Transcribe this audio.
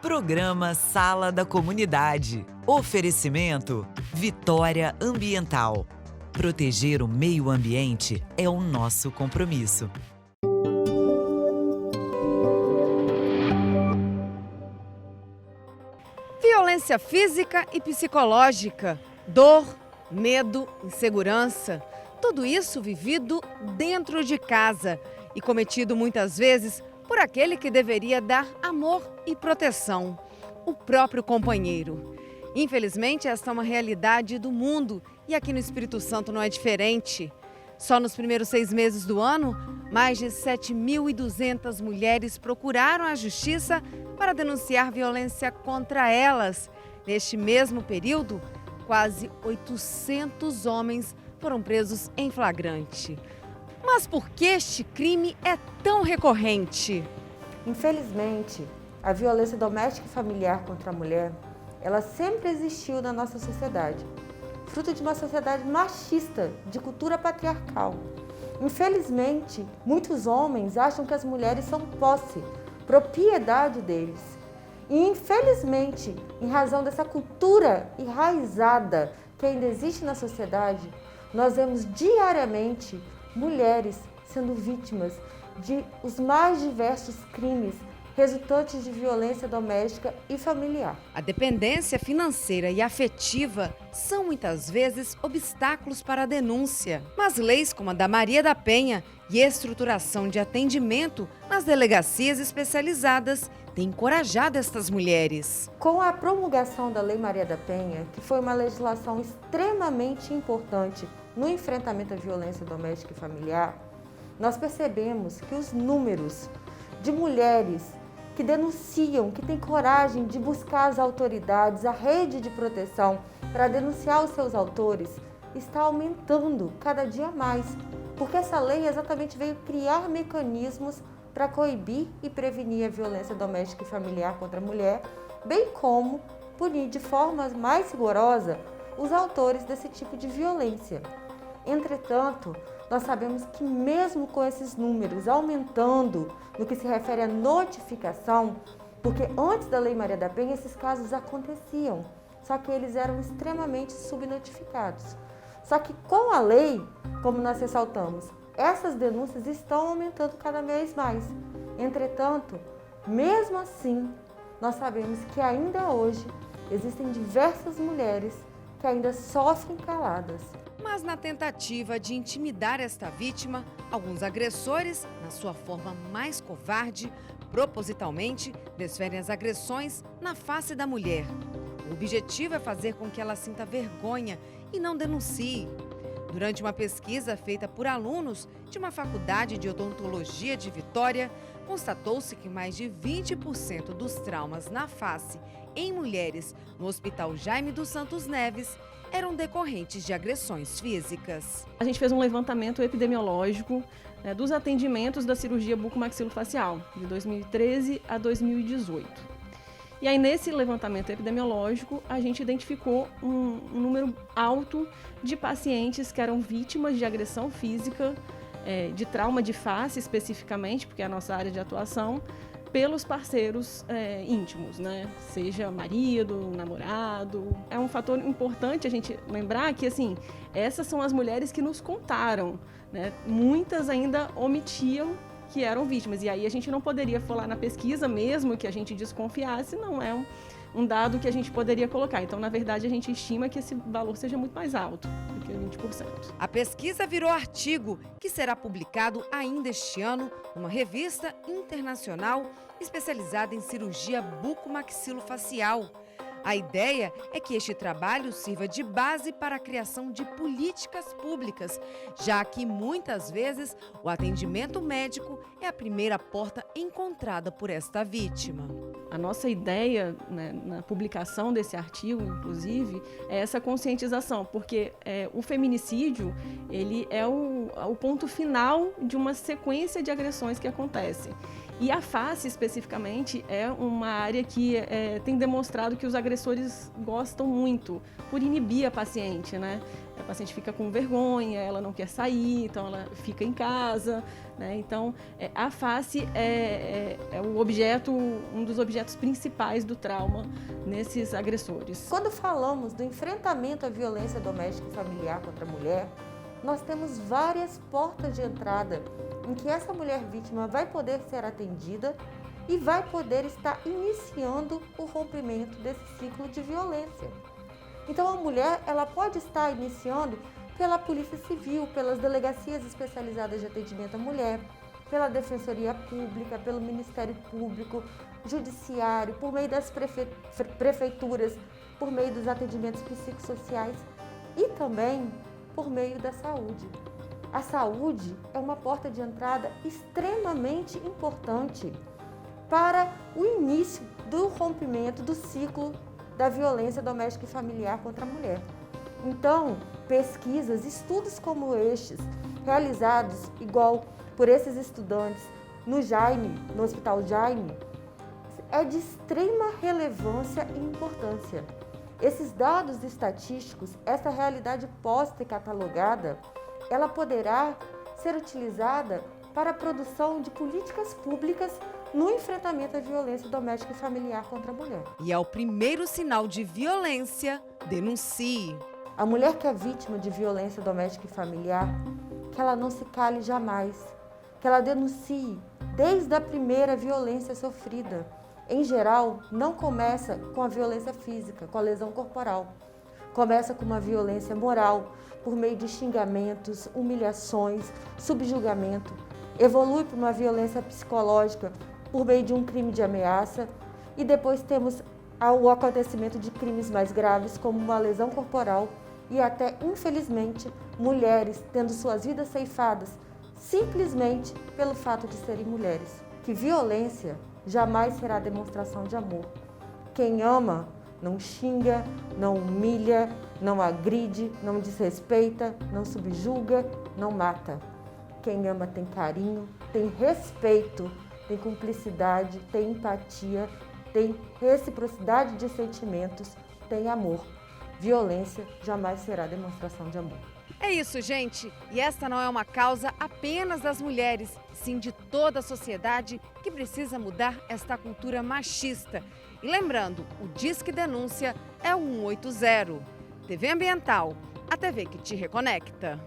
Programa Sala da Comunidade. Oferecimento Vitória Ambiental. Proteger o meio ambiente é o nosso compromisso. Violência física e psicológica, dor, medo, insegurança, tudo isso vivido dentro de casa e cometido muitas vezes por aquele que deveria dar amor e proteção, o próprio companheiro. Infelizmente, esta é uma realidade do mundo e aqui no Espírito Santo não é diferente. Só nos primeiros 6 meses do ano, mais de 7.200 mulheres procuraram a justiça para denunciar violência contra elas. Neste mesmo período, quase 800 homens foram presos em flagrante. Mas por que este crime é tão recorrente? Infelizmente, a violência doméstica e familiar contra a mulher, ela sempre existiu na nossa sociedade, fruto de uma sociedade machista, de cultura patriarcal. Infelizmente, muitos homens acham que as mulheres são posse, propriedade deles. E infelizmente, em razão dessa cultura enraizada que ainda existe na sociedade, nós vemos diariamente mulheres sendo vítimas de os mais diversos crimes resultantes de violência doméstica e familiar. A dependência financeira e afetiva são muitas vezes obstáculos para a denúncia. Mas leis como a da Maria da Penha e estruturação de atendimento nas delegacias especializadas têm encorajado estas mulheres. Com a promulgação da Lei Maria da Penha, que foi uma legislação extremamente importante no enfrentamento à violência doméstica e familiar, nós percebemos que os números de mulheres que denunciam, que têm coragem de buscar as autoridades, a rede de proteção para denunciar os seus autores, está aumentando cada dia mais, porque essa lei exatamente veio criar mecanismos para coibir e prevenir a violência doméstica e familiar contra a mulher, bem como punir de forma mais rigorosa os autores desse tipo de violência. Entretanto, nós sabemos que mesmo com esses números aumentando no que se refere à notificação, porque antes da Lei Maria da Penha esses casos aconteciam, só que eles eram extremamente subnotificados. Só que com a lei, como nós ressaltamos, essas denúncias estão aumentando cada vez mais. Entretanto, mesmo assim, nós sabemos que ainda hoje existem diversas mulheres que ainda sofrem caladas. Mas na tentativa de intimidar esta vítima, alguns agressores, na sua forma mais covarde, propositalmente desferem as agressões na face da mulher. O objetivo é fazer com que ela sinta vergonha e não denuncie. Durante uma pesquisa feita por alunos de uma faculdade de odontologia de Vitória, constatou-se que mais de 20% dos traumas na face em mulheres no Hospital Jaime dos Santos Neves eram decorrentes de agressões físicas. A gente fez um levantamento epidemiológico dos atendimentos da cirurgia bucomaxilofacial de 2013 a 2018. E aí, nesse levantamento epidemiológico, a gente identificou um número alto de pacientes que eram vítimas de agressão física, de trauma de face especificamente, porque é a nossa área de atuação, pelos parceiros íntimos, né? Seja marido, namorado. É um fator importante a gente lembrar que, assim, essas são as mulheres que nos contaram, né? Muitas ainda omitiam que eram vítimas. E aí a gente não poderia falar na pesquisa, mesmo que a gente desconfiasse, não é um dado que a gente poderia colocar. Então, na verdade, a gente estima que esse valor seja muito mais alto do que 20%. A pesquisa virou artigo que será publicado ainda este ano numa revista internacional especializada em cirurgia bucomaxilofacial. A ideia é que este trabalho sirva de base para a criação de políticas públicas, já que muitas vezes o atendimento médico é a primeira porta encontrada por esta vítima. A nossa ideia, né, na publicação desse artigo, inclusive, é essa conscientização, porque o feminicídio ele é o ponto final de uma sequência de agressões que acontecem. E a face, especificamente, é uma área que tem demonstrado que os agressores gostam muito, por inibir a paciente, né? A paciente fica com vergonha, ela não quer sair, então ela fica em casa, né? Então, a face é o objeto, um dos objetos principais do trauma nesses agressores. Quando falamos do enfrentamento à violência doméstica e familiar contra a mulher, nós temos várias portas de entrada em que essa mulher vítima vai poder ser atendida e vai poder estar iniciando o rompimento desse ciclo de violência. Então a mulher, ela pode estar iniciando pela Polícia Civil, pelas delegacias especializadas de atendimento à mulher, pela Defensoria Pública, pelo Ministério Público, Judiciário, por meio das prefeituras, por meio dos atendimentos psicossociais e também por meio da saúde. A saúde é uma porta de entrada extremamente importante para o início do rompimento do ciclo da violência doméstica e familiar contra a mulher. Então, pesquisas, estudos como estes, realizados igual por esses estudantes no Hospital Jaime, é de extrema relevância e importância. Esses dados estatísticos, essa realidade posta e catalogada, ela poderá ser utilizada para a produção de políticas públicas no enfrentamento à violência doméstica e familiar contra a mulher. E ao primeiro sinal de violência, denuncie. A mulher que é vítima de violência doméstica e familiar, que ela não se cale jamais, que ela denuncie desde a primeira violência sofrida. Em geral, não começa com a violência física, com a lesão corporal. Começa com uma violência moral, por meio de xingamentos, humilhações, subjugamento. Evolui para uma violência psicológica, por meio de um crime de ameaça. E depois temos o acontecimento de crimes mais graves, como uma lesão corporal e até, infelizmente, mulheres tendo suas vidas ceifadas simplesmente pelo fato de serem mulheres. Que violência jamais será demonstração de amor. Quem ama não xinga, não humilha, não agride, não desrespeita, não subjuga, não mata. Quem ama tem carinho, tem respeito, tem cumplicidade, tem empatia, tem reciprocidade de sentimentos, tem amor. Violência jamais será demonstração de amor. É isso, gente. E esta não é uma causa apenas das mulheres, sim de toda a sociedade que precisa mudar esta cultura machista. E lembrando, o Disque Denúncia é o 180. TV Ambiental, a TV que te reconecta.